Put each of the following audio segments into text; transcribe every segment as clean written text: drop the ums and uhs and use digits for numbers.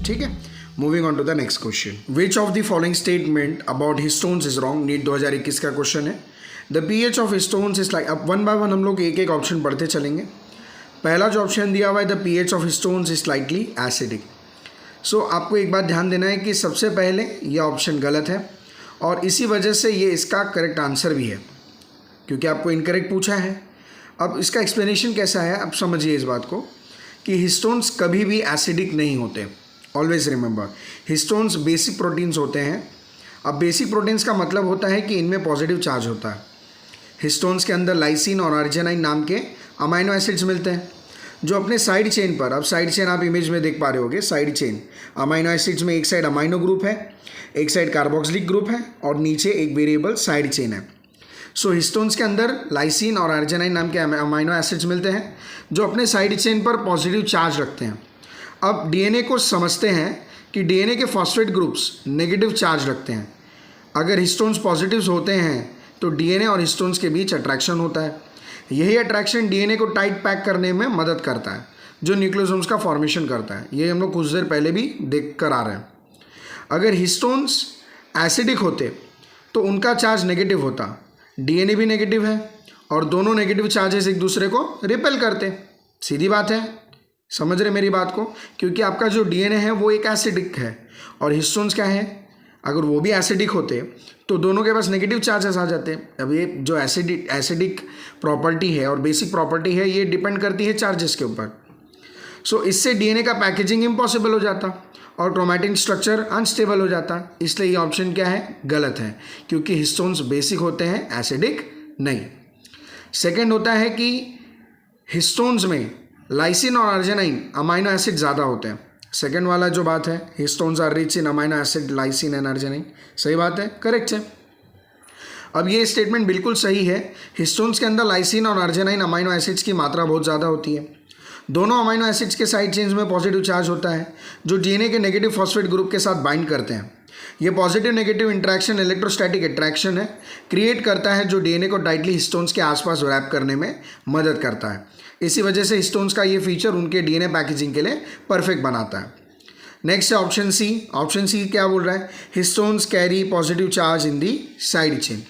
ठीक है, moving on to the next question. Which of the following statement about histones is wrong? NEET 2021 का question है। The pH of histones is like, अब one by one हम लोग एक एक ऑप्शन पढ़ते चलेंगे। पहला जो ऑप्शन दिया हुआ है, the pH of histones is slightly acidic. So आपको एक बात ध्यान देना है कि सबसे पहले यह ऑप्शन गलत है और इसी वजह से ये इसका करेक्ट आंसर भी है, क्योंकि आपको इनकरेक्ट पूछा है। अब इसका एक्सप्लेनेशन कैसा है, अब समझिए इस बात को कि हिस्टोन्स कभी भी एसिडिक नहीं होते। Always remember, histones basic proteins होते हैं। अब बेसिक प्रोटीन्स का मतलब होता है कि इनमें पॉजिटिव चार्ज होता है। हिस्टोन्स के अंदर लाइसिन और अर्जिनाइन नाम के अमाइनो एसिड्स मिलते हैं जो अपने साइड चेन पर, अब साइड चेन आप इमेज में देख पा रहे होगे, साइड चेन अमाइनो एसिड्स में एक साइड अमाइनो ग्रुप है, एक साइड कार्बोक्सिलिक ग्रुप है और नीचे एक वेरिएबल साइड चेन है। सो हिस्टोन्स के अंदर लाइसिन और अर्जिनाइन नाम के अमाइनो एसिड्स मिलते हैं जो अपने साइड चेन पर पॉजिटिव चार्ज रखते हैं। अब डीएनए को समझते हैं कि डीएनए के फॉस्फेट ग्रुप्स नेगेटिव चार्ज रखते हैं। अगर हिस्टोन्स पॉजिटिव्स होते हैं तो डीएनए और हिस्टोन्स के बीच अट्रैक्शन होता है। यही अट्रैक्शन डीएनए को टाइट पैक करने में मदद करता है, जो न्यूक्लियोसोम्स का फॉर्मेशन करता है। ये हम लोग कुछ देर पहले भी देख कर आ रहे हैं। अगर हिस्टोन्स एसिडिक होते तो उनका चार्ज नेगेटिव होता, डीएनए भी नेगेटिव है और दोनों नेगेटिव चार्जेस एक दूसरे को रिपेल करते। सीधी बात है, समझ रहे मेरी बात को? क्योंकि आपका जो डीएनए है वो एक एसिडिक है और हिस्टोन्स क्या है, अगर वो भी एसिडिक होते तो दोनों के पास नेगेटिव चार्जेस आ जाते। अब ये जो एसिडिक प्रॉपर्टी है और बेसिक प्रॉपर्टी है, ये डिपेंड करती है चार्जेस के ऊपर। सो इससे डीएनए का पैकेजिंग इम्पॉसिबल हो जाता और क्रोमैटिन स्ट्रक्चर अनस्टेबल हो जाता। इसलिए ये ऑप्शन क्या है, गलत है, क्योंकि हिस्टोन्स बेसिक होते हैं, एसिडिक नहीं। सेकेंड होता है कि हिस्टोन्स में लाइसिन और अर्जिनाइन अमाइनो एसिड ज़्यादा होते हैं। सेकेंड वाला जो बात है, histones are rich in amino acid lysine and arginine, सही बात है, करेक्ट है। अब ये स्टेटमेंट बिल्कुल सही है। हिस्टोन्स के अंदर लाइसिन और अर्जिनाइन अमाइनो एसिड्स की मात्रा बहुत ज़्यादा होती है। दोनों अमाइनो एसिड्स के साइड चेन्स में पॉजिटिव चार्ज होता है जो डीएनए के नेगेटिव फॉस्फेट ग्रुप के साथ बाइंड करते हैं। ये positive negative interaction electrostatic attraction है, क्रिएट करता है, जो डीएनए को टाइटली हिस्टोन्स के आसपास रैप करने में मदद करता है। इसी वजह से हिस्टोन्स का ये फीचर उनके डीएनए पैकेजिंग के लिए परफेक्ट बनाता है। नेक्स्ट है ऑप्शन सी। ऑप्शन सी क्या बोल रहा है, histones carry positive charge in the side chain.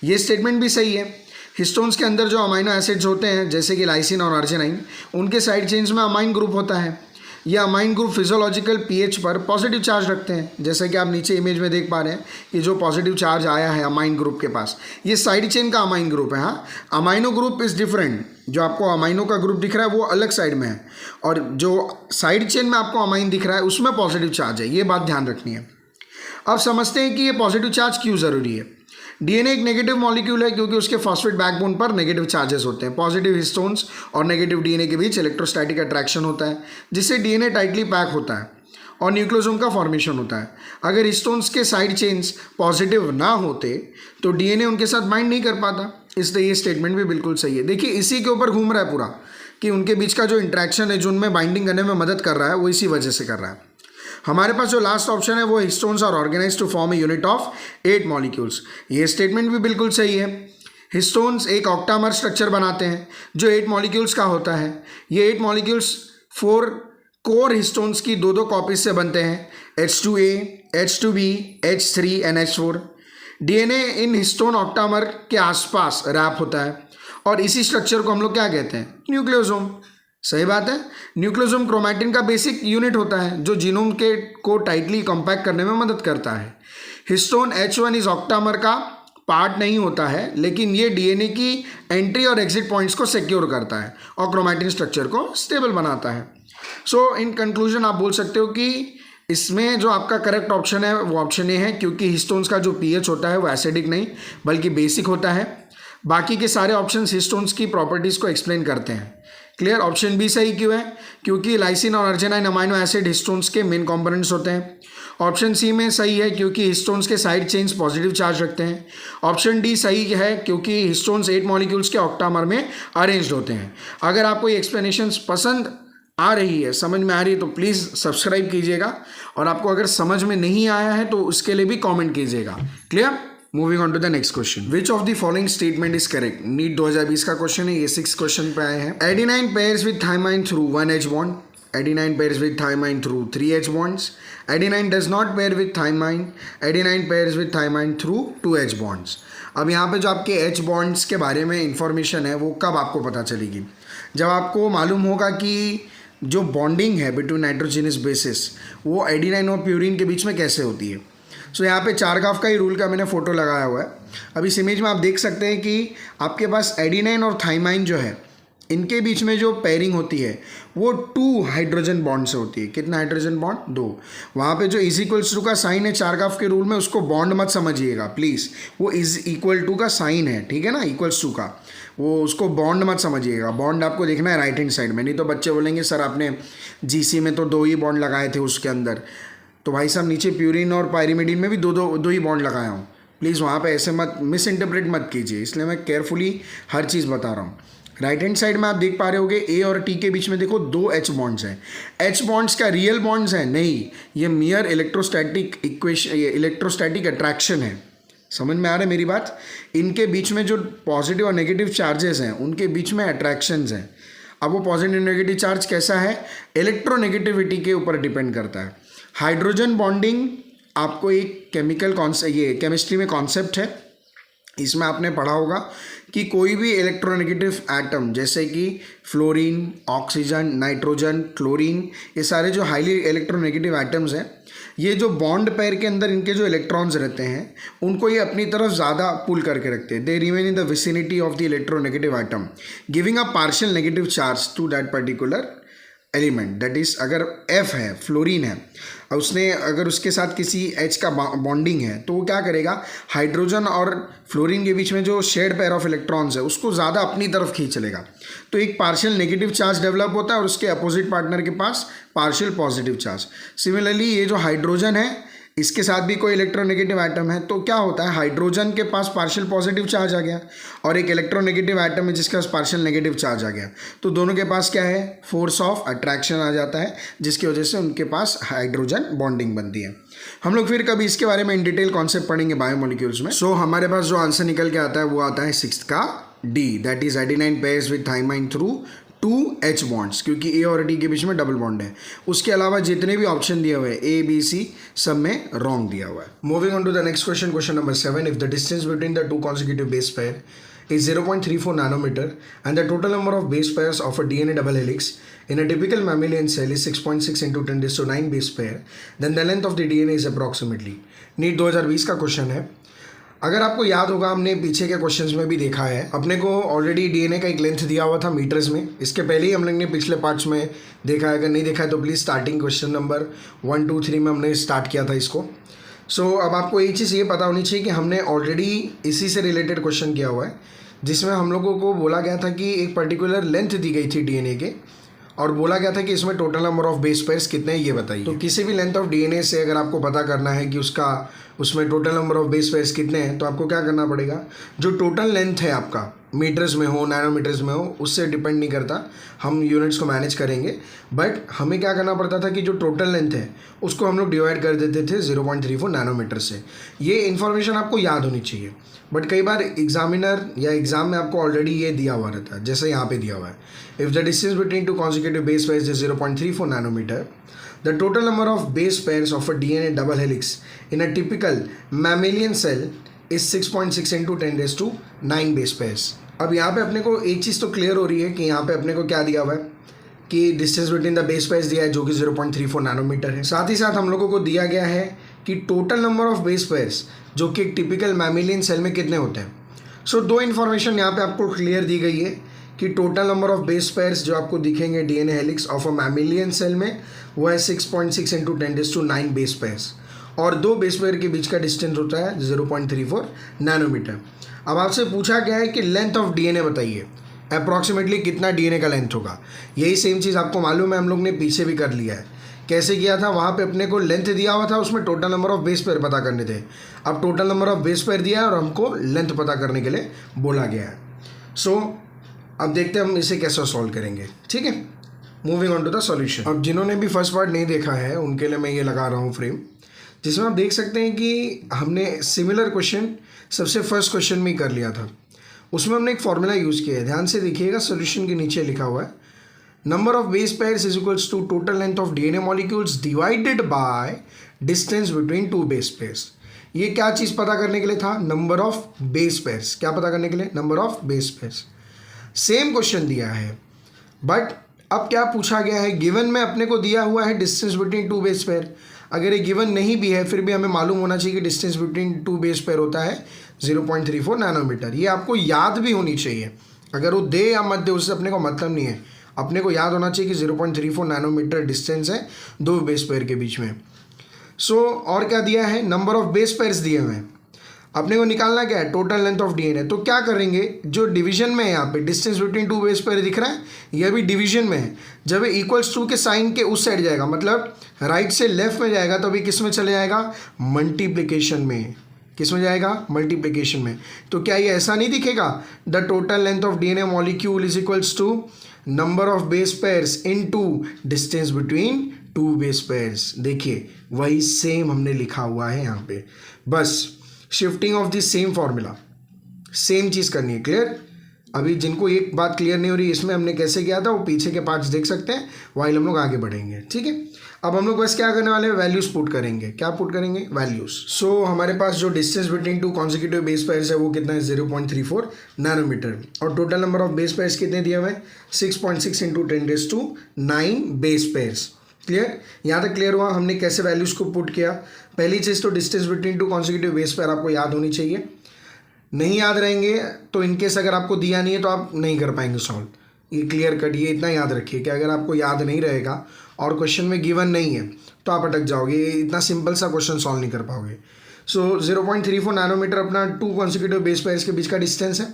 ये स्टेटमेंट भी सही है। हिस्टोन्स के अंदर जो अमाइनो एसिड्स होते हैं जैसे कि लाइसिन और अर्जिनाइन, उनके साइड चेन्स में अमाइन ग्रुप होता है। ये अमाइन ग्रुप फिजियोलॉजिकल पीएच पर पॉजिटिव चार्ज रखते हैं, जैसे कि आप नीचे इमेज में देख पा रहे हैं कि जो पॉजिटिव चार्ज आया है अमाइन ग्रुप के पास, ये साइड चेन का अमाइन ग्रुप है। हाँ, अमाइनो ग्रुप इज़ डिफरेंट। जो आपको अमाइनो का ग्रुप दिख रहा है वो अलग साइड में है और जो साइड चेन में आपको अमाइन दिख रहा है उसमें पॉजिटिव चार्ज है। ये बात ध्यान रखनी है। अब समझते हैं कि ये पॉजिटिव चार्ज क्यों ज़रूरी है। डीएनए एक नेगेटिव मॉलिक्यूल है क्योंकि उसके फॉस्फेट बैकबोन पर नेगेटिव चार्जेस होते हैं। पॉजिटिव हिस्टोन्स और नेगेटिव डीएनए के बीच इलेक्ट्रोस्टैटिक अट्रैक्शन होता है जिससे डीएनए टाइटली पैक होता है और न्यूक्लियोसोम का फॉर्मेशन होता है। अगर हिस्टोन्स के साइड चेन्स पॉजिटिव ना होते तो डीएनए उनके साथ बाइंड नहीं कर पाता। इसलिए ये स्टेटमेंट भी बिल्कुल सही है। देखिए इसी के ऊपर घूम रहा है पूरा कि उनके बीच का जो इंट्रैक्शन है जो उनमें बाइंडिंग करने में मदद कर रहा है वो इसी वजह से कर रहा है। हमारे पास जो लास्ट ऑप्शन है वो histones are organised to form a unit of 8 molecules. ये स्टेटमेंट भी बिल्कुल सही है। हिस्टोन्स एक ऑक्टामर स्ट्रक्चर बनाते हैं जो 8 मॉलिक्यूल्स का होता है। ये 8 मॉलिक्यूल्स 4 कोर हिस्टोन्स की 2-2 कॉपीज से बनते हैं, H2A, H2B, H3 and H4। DNA in histone octamer के आसपास रैप होता है और इसी स्ट्रक्चर को हम लोग क्या कहते हैं, न्यूक्लियोसोम। सही बात है। न्यूक्लियोसोम क्रोमैटिन का बेसिक यूनिट होता है जो जीनोम के को टाइटली कॉम्पैक्ट करने में मदद करता है। हिस्टोन H1 इस ऑक्टामर का पार्ट नहीं होता है, लेकिन ये डीएनए की एंट्री और एग्जिट पॉइंट्स को सिक्योर करता है और क्रोमैटिन स्ट्रक्चर को स्टेबल बनाता है। सो इन कंक्लूजन आप बोल सकते हो कि इसमें जो आपका करेक्ट ऑप्शन है वो ऑप्शन ए है, क्योंकि हिस्टोन्स का जो पीएच होता है वो एसिडिक नहीं बल्कि बेसिक होता है। बाकी के सारे ऑप्शंस हिस्टोन्स की प्रॉपर्टीज़ को एक्सप्लेन करते हैं। क्लियर। ऑप्शन बी सही क्यों है, क्योंकि लाइसिन और अर्जिनाइन अमाइनो एसिड हिस्टोन्स के मेन कंपोनेंट्स होते हैं। ऑप्शन सी में सही है क्योंकि हिस्टोन्स के साइड चेन्स पॉजिटिव चार्ज रखते हैं। ऑप्शन डी सही है क्योंकि हिस्टोन्स 8 मॉलिक्यूल्स के ऑक्टामर में अरेंज्ड होते हैं। अगर आपको ये एक्सप्लेनेशंस पसंद आ रही है, समझ में आ रही है, तो प्लीज़ सब्सक्राइब कीजिएगा और आपको अगर समझ में नहीं आया है तो उसके लिए भी कॉमेंट कीजिएगा। Clear. Moving on to the next question, which of the following statement is correct. NEET 2020 का क्वेश्चन है, ये 6 क्वेश्चन पे आए हैं। Adenine pairs with thymine through 1H bond, adenine pairs with thymine through 3 H bonds. Adenine does not pair with thymine. Adenine pairs with thymine through 2 H bonds. अब यहाँ पे जो आपके H bonds के बारे में इंफॉर्मेशन है वो कब आपको पता चलेगी? जब आपको मालूम होगा कि जो बॉन्डिंग है बिटवीन नाइट्रोजिनस बेसिस वो एडिनाइन और प्यूरिन के बीच में कैसे होती है. सो यहाँ पे चारगाफ का ही रूल का मैंने फ़ोटो लगाया हुआ है. अब इस इमेज में आप देख सकते हैं कि आपके पास एडिनाइन और थाइमाइन जो है इनके बीच में जो पेयरिंग होती है वो 2 हाइड्रोजन बॉन्ड से होती है. कितना हाइड्रोजन बॉन्ड? 2. वहाँ पे जो इज इक्वल्स टू का साइन है चारगाफ के रूल में, उसको बॉन्ड मत समझिएगा प्लीज़. वो इज इक्वल टू का साइन है, ठीक है ना, इक्वल्स टू का. वो उसको बॉन्ड मत समझिएगा. बॉन्ड आपको देखना है राइट हैंड साइड में. नहीं तो बच्चे बोलेंगे सर आपने जीसी में तो 2 ही बॉन्ड लगाए थे उसके अंदर. तो भाई साहब नीचे प्यूरिन और पायरिमिडीन में भी दो ही बॉन्ड लगाया हूँ. प्लीज़ वहाँ पे ऐसे मत मिस इंटरप्रेट मत कीजिए, इसलिए मैं केयरफुली हर चीज़ बता रहा हूँ. राइट हैंड साइड में आप देख पा रहे होगे ए और टी के बीच में देखो 2 H बॉन्ड्स हैं. H बॉन्ड्स का रियल बॉन्ड्स हैं? नहीं, ये मियर इलेक्ट्रोस्टैटिक इक्वेशन, ये इलेक्ट्रोस्टैटिक अट्रैक्शन है. समझ में आ रहा है मेरी बात? इनके बीच में जो पॉजिटिव और नेगेटिव चार्जेस हैं उनके बीच में अट्रैक्शंस हैं. अब वो पॉजिटिव नेगेटिव चार्ज कैसा है? इलेक्ट्रोनेगेटिविटी के ऊपर डिपेंड करता है. हाइड्रोजन बॉन्डिंग आपको एक ये केमिस्ट्री में कॉन्सेप्ट है. इसमें आपने पढ़ा होगा कि कोई भी इलेक्ट्रोनेगेटिव एटम जैसे कि फ्लोरीन, ऑक्सीजन, नाइट्रोजन, क्लोरीन, ये सारे जो हाईली इलेक्ट्रोनेगेटिव एटम्स हैं, ये जो बॉन्ड पेयर के अंदर इनके जो इलेक्ट्रॉन्स रहते हैं उनको ये अपनी तरफ ज़्यादा पुल करके रखते हैं. They remain in the vicinity of the electronegative atom giving a partial negative charge to that particular element. That is अगर F है, फ्लोरीन है, उसने अगर उसके साथ किसी H का बॉन्डिंग है तो वो क्या करेगा, हाइड्रोजन और फ्लोरीन के बीच में जो शेयर्ड पेयर ऑफ इलेक्ट्रॉन्स है उसको ज़्यादा अपनी तरफ खींच लेगा. तो एक पार्शियल नेगेटिव चार्ज डेवलप होता है और उसके अपोजिट पार्टनर के पास पार्शियल पॉजिटिव चार्ज. सिमिलरली ये जो हाइड्रोजन है इसके साथ भी कोई इलेक्ट्रोनेगेटिव एटम है तो क्या होता है, हाइड्रोजन के पास पार्शियल पॉजिटिव चार्ज आ गया और एक इलेक्ट्रोनेगेटिव एटम है जिसके पास पार्शियल नेगेटिव चार्ज आ गया. तो दोनों के पास क्या है, फोर्स ऑफ अट्रैक्शन आ जाता है जिसकी वजह से उनके पास हाइड्रोजन बॉन्डिंग बनती है. हम लोग फिर कभी इसके बारे में इन डिटेल कॉन्सेप्ट पढ़ेंगे बायोमोलिक्यूल्स में. सो हमारे पास जो आंसर निकल के आता है वो आता है 6th का D, that is adenine pairs with thymine through 2 H bonds, क्योंकि A और D के बीच में डबल बॉन्ड है. उसके अलावा जितने भी ऑप्शन दिए हुए हैं A, B, C सब में रॉन्ग दिया हुआ है. Moving on to the next question, question number 7. If the distance between the 2 consecutive base pair is 0.34 nanometer and the total number of base pairs of a DNA double helix in a typical mammalian cell is 6.6 into 10 raised to 9 base pair, then the length of the DNA is approximately. NEET 2020 का question है. अगर आपको याद होगा हमने पीछे के questions में भी देखा है, अपने को ऑलरेडी डीएनए का एक लेंथ दिया हुआ था मीटर्स में. इसके पहले ही हम लोग ने पिछले पार्ट्स में देखा है. अगर नहीं देखा है तो प्लीज़ स्टार्टिंग क्वेश्चन नंबर 1, 2, 3 में हमने स्टार्ट किया था इसको. सो अब आपको एक चीज़ ये पता होनी चाहिए कि हमने ऑलरेडी इसी से रिलेटेड क्वेश्चन किया हुआ है जिसमें हम लोगों को बोला गया था कि एक पर्टिकुलर लेंथ दी गई थी डीएनए के और बोला गया था कि इसमें total number of base pairs कितने हैं ये बताइए. तो किसी भी लेंथ ऑफ डीएनए से अगर आपको पता करना है कि उसमें total number of base pairs कितने हैं तो आपको क्या करना पड़ेगा, जो टोटल लेंथ है आपका मीटर्स में हो, नैनोमीटर्स में हो, उससे डिपेंड नहीं करता. हम यूनिट्स को मैनेज करेंगे, बट हमें क्या करना पड़ता था कि जो टोटल लेंथ है उसको हम लोग डिवाइड कर देते थे 0.34 नैनोमीटर से. ये इन्फॉर्मेशन आपको याद होनी चाहिए. बट कई बार एग्जामिनर या एग्जाम में आपको ऑलरेडी ये दिया हुआ रहता है, जैसे यहाँ पे दिया हुआ है. If the distance between 2 consecutive base pairs is 0.34 nanometer, the total number of base pairs of a DNA double helix in a typical mammalian cell is 6.6 into 10 raised to 9 base pairs. अब यहाँ पे अपने को एक चीज़ तो clear हो रही है कि यहाँ पे अपने को क्या दिया हुआ है कि distance between the base pairs दिया है जो कि 0.34 नैनोमीटर है. साथ ही साथ हम लोगों को दिया गया है कि total number of base pairs जो कि एक टिपिकल मैमिलियन सेल में कितने होते हैं. सो 2 इन्फॉर्मेशन यहाँ पे आपको क्लियर दी गई है कि total number of base pairs जो आपको दिखेंगे DNA helix of a mammalian cell में वो है 6.6 into 10 raised to 9 base pairs और 2 बेस पेयर के बीच का डिस्टेंस होता है 0.34 नैनोमीटर. अब आपसे पूछा गया है कि लेंथ ऑफ डीएनए बताइए, अप्रॉक्सीमेटली कितना डीएनए का लेंथ होगा. यही सेम चीज़ आपको मालूम है, हम लोग ने पीछे भी कर लिया है. कैसे किया था, वहाँ पे अपने को लेंथ दिया हुआ था, उसमें total number of base pair पता करने थे. अब total number of base pair दिया है और हमको लेंथ पता करने के लिए बोला गया है. सो अब देखते हैं हम इसे कैसे सॉल्व करेंगे. ठीक है, moving on to the solution. अब जिन्होंने भी फर्स्ट पार्ट नहीं देखा है उनके लिए मैं ये लगा रहा हूँ फ्रेम, जिसमें आप देख सकते हैं कि हमने सिमिलर क्वेश्चन सबसे फर्स्ट क्वेश्चन में ही कर लिया था. उसमें हमने एक फॉर्मूला यूज़ किया है. ध्यान से देखिएगा, सोल्यूशन के नीचे लिखा हुआ है number of base pairs is equals to total length of DNA molecules divided by distance between two base pairs. ये क्या चीज़ पता करने के लिए था? Number of base pairs. क्या पता करने के लिए? Number of base pairs. Same question दिया है, बट अब क्या पूछा गया है? गिवन में अपने को दिया हुआ है distance between two base pair. अगर ये गिवन नहीं भी है फिर भी हमें मालूम होना चाहिए कि distance between two base pair होता है 0.34 नैनोमीटर। ये आपको याद भी होनी चाहिए। अगर वो दे या मत दे उससे अपने को मतलब नहीं है, अपने को याद होना चाहिए कि 0.34 नैनोमीटर डिस्टेंस है दो बेस पेयर के बीच में। और क्या दिया है? नंबर ऑफ बेस पेयर्स दिए हुए हैं। अपने को निकालना क्या है? Total length of DNA. तो क्या करेंगे, जो डिवीजन में है यहाँ पे distance between two base pair दिख रहा है, यह भी डिवीजन में है। जब ये इक्वल्स टू के साइन के उस साइड जाएगा, मतलब राइट से लेफ्ट में जाएगा, तो अभी किस में चले जाएगा? मल्टीप्लिकेशन में। किस में जाएगा? मल्टीप्लिकेशन में। तो क्या ये ऐसा नहीं दिखेगा? The total length of DNA molecule is equals to number of base pairs into distance between two base pairs. देखिए वही सेम हमने लिखा हुआ है यहाँ पे, बस shifting of the same formula, same चीज़ करनी है। क्लियर? अभी जिनको एक बात क्लियर नहीं हो रही इसमें हमने कैसे किया था, वो पीछे के पार्ट्स देख सकते हैं, वाइल हम लोग आगे बढ़ेंगे। ठीक है, अब हम लोग बस क्या करने वाले हैं? वैल्यूज पुट करेंगे। क्या पुट करेंगे? वैल्यूज। सो हमारे पास जो distance between two consecutive base pairs है वो कितना है? 0.34 नैनोमीटर। और total number of base pairs कितने दिए हुए हैं? 6.6 × 10⁹ बेस पेयर्स। क्लियर? यहाँ तक क्लियर हुआ हमने कैसे वैल्यूज को पुट किया। पहली चीज़ तो distance between two consecutive base pair आपको याद होनी चाहिए। नहीं याद रहेंगे तो इनकेस अगर आपको दिया नहीं है तो आप नहीं कर पाएंगे सॉल्व। ये क्लियर कट, ये इतना याद रखिए कि अगर आपको याद नहीं रहेगा और क्वेश्चन में गिवन नहीं है तो आप अटक जाओगे, ये इतना सिंपल सा क्वेश्चन सॉल्व नहीं कर पाओगे। सो 0.34 नैनोमीटर अपना टू कॉन्जिक्यूटिव बेस पेयर्स के बीच का डिस्टेंस है।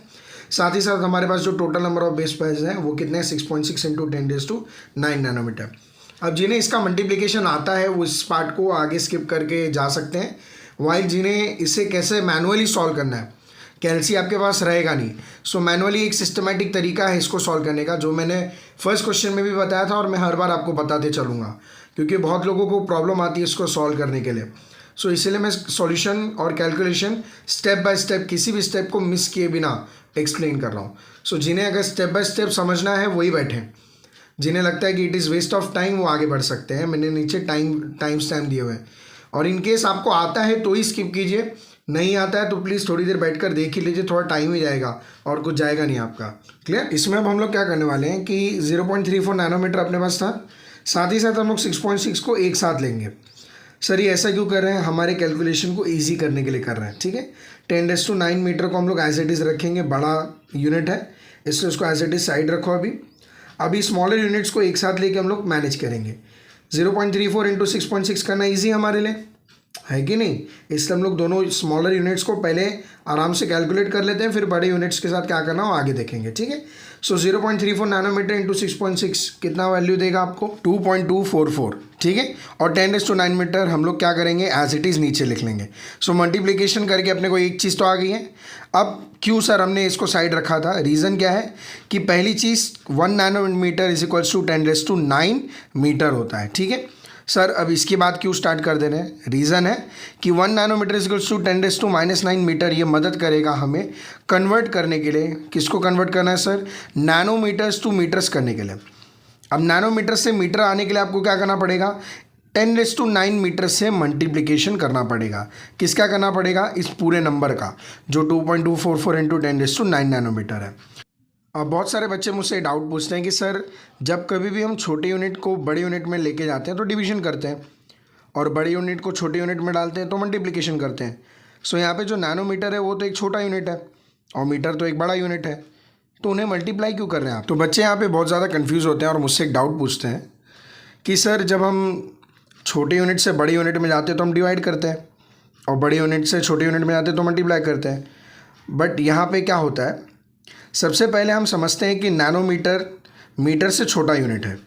साथ ही साथ हमारे पास जो total number of base pairs हैं वो कितने हैं? 6.6 × 10⁹ नैनोमीटर। अब जिन्हें इसका मल्टीप्लिकेशन आता है वो इस पार्ट को आगे स्किप करके जा सकते हैं, वाइल जिन्हें इसे कैसे मैनुअली सॉल्व करना है, कैलसी आपके पास रहेगा नहीं। सो मैनुअली एक सिस्टमैटिक तरीका है इसको सॉल्व करने का, जो मैंने फर्स्ट क्वेश्चन में भी बताया था और मैं हर बार आपको बताते चलूँगा, क्योंकि बहुत लोगों को प्रॉब्लम आती है इसको सॉल्व करने के लिए। सो इसीलिए मैं सॉल्यूशन और कैलकुलेशन स्टेप बाय स्टेप, किसी भी स्टेप को मिस किए बिना एक्सप्लेन कर रहा हूँ। सो जिन्हें अगर स्टेप बाय स्टेप समझना है वही बैठें, जिन्हें लगता है कि it is waste of time वो आगे बढ़ सकते हैं। मैंने नीचे टाइम स्टैम्प दिए हुए हैं, और इन केस आपको आता है तो ही स्किप कीजिए, नहीं आता है तो प्लीज़ थोड़ी देर बैठकर देख ही लीजिए, थोड़ा टाइम ही जाएगा और कुछ जाएगा नहीं आपका। क्लियर? इसमें अब हम लोग क्या करने वाले हैं कि 0.34 नैनोमीटर अपने पास था, साथ ही साथ हम लोग 6.6 को एक साथ लेंगे। सर ये ऐसा क्यों कर रहे हैं? हमारे कैलकुलेशन को ईजी करने के लिए कर रहे हैं। ठीक है, 10⁹ मीटर को हम लोग एज इट इज़ रखेंगे, बड़ा यूनिट है इसलिए उसको एज इट इज़ साइड रखो। अभी स्मॉलर यूनिट्स को एक साथ लेके हम लोग मैनेज करेंगे। 0.34 × 6.6 करना ईजी हमारे लिए है कि नहीं? इसलिए हम लोग दोनों स्मॉलर यूनिट्स को पहले आराम से कैलकुलेट कर लेते हैं, फिर बड़े यूनिट्स के साथ क्या करना हो आगे देखेंगे। ठीक है, सो 0.34 नैनोमीटर × 6.6 कितना वैल्यू देगा आपको? 2.244। ठीक है, और 10⁹ मीटर हम लोग क्या करेंगे? एज इट इज़ नीचे लिख लेंगे। सो मल्टीप्लिकेशन करके अपने को एक चीज़ तो आ गई है। अब क्यों सर हमने इसको साइड रखा था? रीज़न क्या है कि पहली चीज़ 1 nanometre is equals to 10⁹ metre होता है। ठीक है सर, अब इसके बाद क्यों स्टार्ट कर दे रहे हैं? रीज़न है कि 1 nanometre is equals to 10⁻⁹ metre. ये मदद करेगा हमें कन्वर्ट करने के लिए। किसको कन्वर्ट करना है सर? नैनोमीटर्स टू मीटर्स करने के लिए। अब नैनोमीटर से मीटर आने के लिए आपको क्या करना पड़ेगा? 10⁹ मीटर से मल्टीप्लिकेशन करना पड़ेगा। किसका करना पड़ेगा? इस पूरे नंबर का, जो 2.244 × 10⁹ नैनोमीटर है। अब बहुत सारे बच्चे मुझसे डाउट पूछते हैं कि सर जब कभी भी हम छोटे यूनिट को बड़े यूनिट में लेके जाते हैं तो डिवीजन करते हैं, और बड़े यूनिट को छोटे यूनिट में डालते हैं तो मल्टीप्लिकेशन करते हैं। सो यहाँ पे जो नैनोमीटर है वो तो एक छोटा यूनिट है और मीटर तो एक बड़ा यूनिट है, तो उन्हें मल्टीप्लाई क्यों कर रहे हैं आप? तो बच्चे यहाँ पे बहुत ज़्यादा कन्फ्यूज़ होते हैं और मुझसे एक डाउट पूछते हैं कि सर जब हम छोटे यूनिट से बड़े यूनिट में जाते हैं तो हम डिवाइड करते हैं, और बड़े यूनिट से छोटे यूनिट में जाते हैं तो मल्टीप्लाई करते हैं। बट यहाँ पे क्या होता है, सबसे पहले हम समझते हैं कि नैनोमीटर मीटर से छोटा यूनिट है।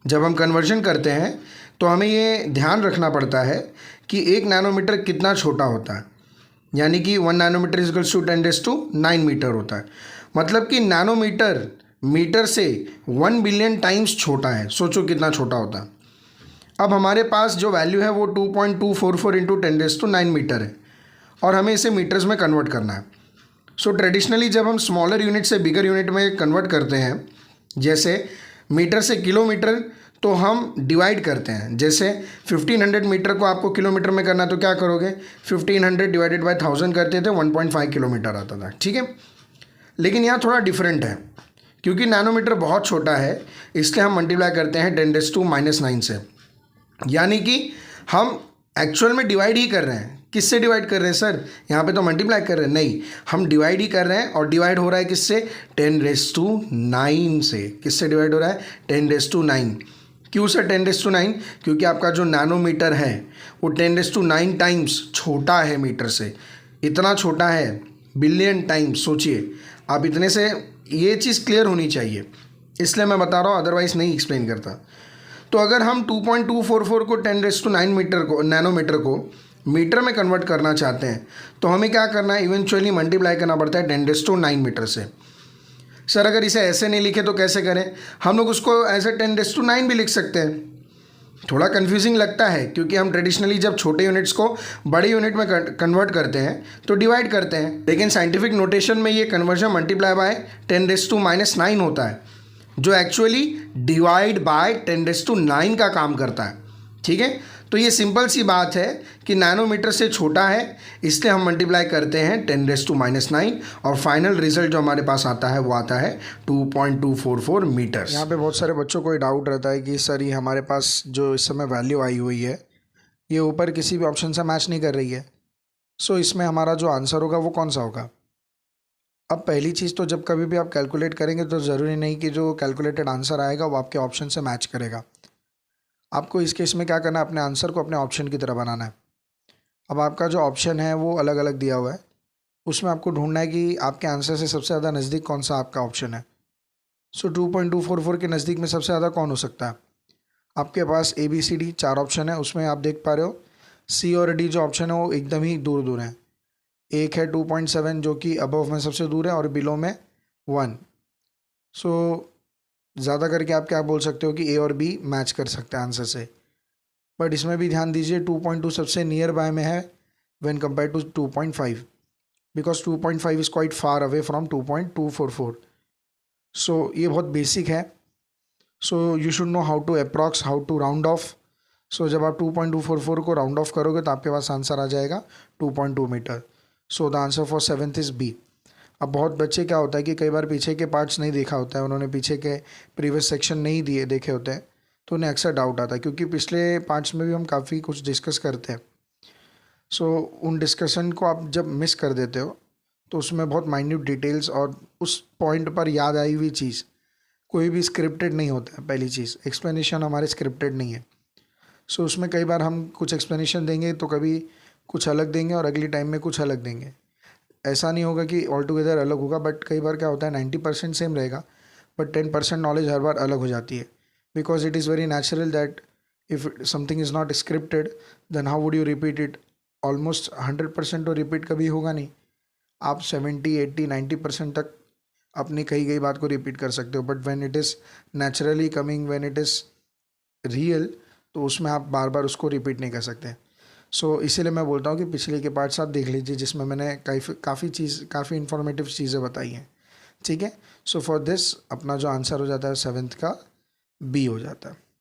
जब हम कन्वर्जन करते हैं तो हमें ये ध्यान रखना पड़ता है कि 1 नैनोमीटर कितना छोटा होता है, यानी कि 1 nanometre is equals to 10⁹ metre होता है। मतलब कि नैनोमीटर मीटर से 1 बिलियन टाइम्स छोटा है। सोचो कितना छोटा होता है। अब हमारे पास जो वैल्यू है वो 2.244 × 10⁹ मीटर है, और हमें इसे मीटर्स में कन्वर्ट करना है। सो ट्रेडिशनली जब हम स्मॉलर यूनिट से बिगर यूनिट में कन्वर्ट करते हैं, जैसे मीटर से किलोमीटर तो हम डिवाइड करते हैं, जैसे 1500 मीटर को आपको किलोमीटर में करना तो क्या करोगे, 1500 डिवाइडेड बाय 1000 करते थे, 1.5 किलोमीटर आता था, ठीक है। लेकिन यहाँ थोड़ा डिफरेंट है, क्योंकि नैनोमीटर बहुत छोटा है इसलिए हम मल्टीप्लाई करते हैं 10⁻⁹ से, यानी कि हम एक्चुअल में डिवाइड ही कर रहे हैं। किससे डिवाइड कर रहे हैं सर, यहाँ पे तो मल्टीप्लाई कर रहे हैं, नहीं, हम डिवाइड ही कर रहे हैं। और डिवाइड हो रहा है किससे, 10⁹ से। किससे डिवाइड हो रहा है, 10⁹ क्यों सर 10⁹? क्योंकि आपका जो नैनोमीटर है वो 10⁹ टाइम्स छोटा है मीटर से, इतना छोटा है, बिलियन टाइम्स। सोचिए आप, इतने से ये चीज़ क्लियर होनी चाहिए, इसलिए मैं बता रहा हूँ, अदरवाइज नहीं एक्सप्लेन करता। तो अगर हम 2.244 को 10⁹ मीटर को, नैनोमीटर को मीटर में कन्वर्ट करना चाहते हैं तो हमें क्या करना है, इवेंचुअली मल्टीप्लाई करना पड़ता है 10⁹ मीटर से। सर अगर इसे ऐसे नहीं लिखे तो कैसे करें, हम लोग उसको एज ए 10⁹ भी लिख सकते हैं। थोड़ा कंफ्यूजिंग लगता है क्योंकि हम ट्रेडिशनली जब छोटे यूनिट्स को बड़े यूनिट में कन्वर्ट करते हैं तो डिवाइड करते हैं, लेकिन साइंटिफिक नोटेशन में ये कन्वर्जन मल्टीप्लाई बाय 10⁻⁹ होता है, जो एक्चुअली डिवाइड बाय 10⁹ का काम करता है, ठीक है। तो ये सिंपल सी बात है कि नैनोमीटर से छोटा है इसलिए हम मल्टीप्लाई करते हैं 10⁻⁹ और फाइनल रिजल्ट जो हमारे पास आता है वो आता है 2.244 मीटर। यहाँ पे बहुत सारे बच्चों को डाउट रहता है कि सर ये हमारे पास जो इस समय वैल्यू आई हुई है ये ऊपर किसी भी ऑप्शन से मैच नहीं कर रही है, सो इसमें हमारा जो आंसर होगा वो कौन सा होगा। अब पहली चीज़ तो जब कभी भी आप कैलकुलेट करेंगे तो ज़रूरी नहीं कि जो कैलकुलेटेड आंसर आएगा वो आपके ऑप्शन से मैच करेगा। आपको इस केस में क्या करना है, अपने आंसर को अपने ऑप्शन की तरह बनाना है। अब आपका जो ऑप्शन है वो अलग अलग दिया हुआ है, उसमें आपको ढूंढना है कि आपके आंसर से सबसे ज़्यादा नज़दीक कौन सा आपका ऑप्शन है। सो 2.244 के नज़दीक में सबसे ज़्यादा कौन हो सकता है। आपके पास ABCD 4 ऑप्शन है, उसमें आप देख पा रहे हो C और D जो ऑप्शन है वो एकदम ही दूर दूर हैं। एक है 2.7 जो कि अबव में सबसे दूर है और बिलो में 1। सो ज़्यादा करके आप क्या बोल सकते हो कि A और B मैच कर सकते हैं आंसर से, बट इसमें भी ध्यान दीजिए 2.2 सबसे नियर बाय में है when compare to 2.5, because 2.5 is quite far away from 2.244। So ये बहुत बेसिक है, so you should know how to approx, how to round off. So जब आप 2.244 को राउंड ऑफ करोगे तो आपके पास आंसर आ जाएगा 2.2 metre. So the answer for 7th is B। अब बहुत बच्चे क्या होता है कि कई बार पीछे के पार्ट्स नहीं देखा होता है, उन्होंने पीछे के प्रीवियस सेक्शन नहीं देखे होते हैं, तो उन्हें अक्सर डाउट आता है, क्योंकि पिछले पार्ट्स में भी हम काफ़ी कुछ डिस्कस करते हैं। सो उन डिस्कशन को आप जब मिस कर देते हो तो उसमें बहुत माइन्यूट डिटेल्स और उस पॉइंट पर याद आई हुई चीज़ कोई भी स्क्रिप्टेड नहीं होता है। पहली चीज़, एक्सप्लेनेशन हमारे स्क्रिप्टेड नहीं है। सो उसमें कई बार हम कुछ एक्सप्लेनेशन देंगे तो कभी कुछ अलग देंगे और अगली टाइम में कुछ अलग देंगे। ऐसा नहीं होगा कि ऑल टुगेदर अलग होगा, बट कई बार क्या होता है 90% सेम रहेगा बट 10% नॉलेज हर बार अलग हो जाती है, because it is very natural that if something is not scripted then how would you repeat it. Almost 100% तो रिपीट कभी होगा नहीं, आप 70, 80, 90% तक अपनी कही गई बात को रिपीट कर सकते हो, but when it is naturally coming, when it is real, तो उसमें आप बार बार उसको रिपीट नहीं कर सकते। सो इसीलिए मैं बोलता हूँ कि पिछले के पार्ट्स आप देख लीजिए जिसमें मैंने काफ़ी इन्फॉर्मेटिव चीज़ें बताई हैं, ठीक है। सो फॉर दिस अपना जो आंसर हो जाता है 7th का B हो जाता है।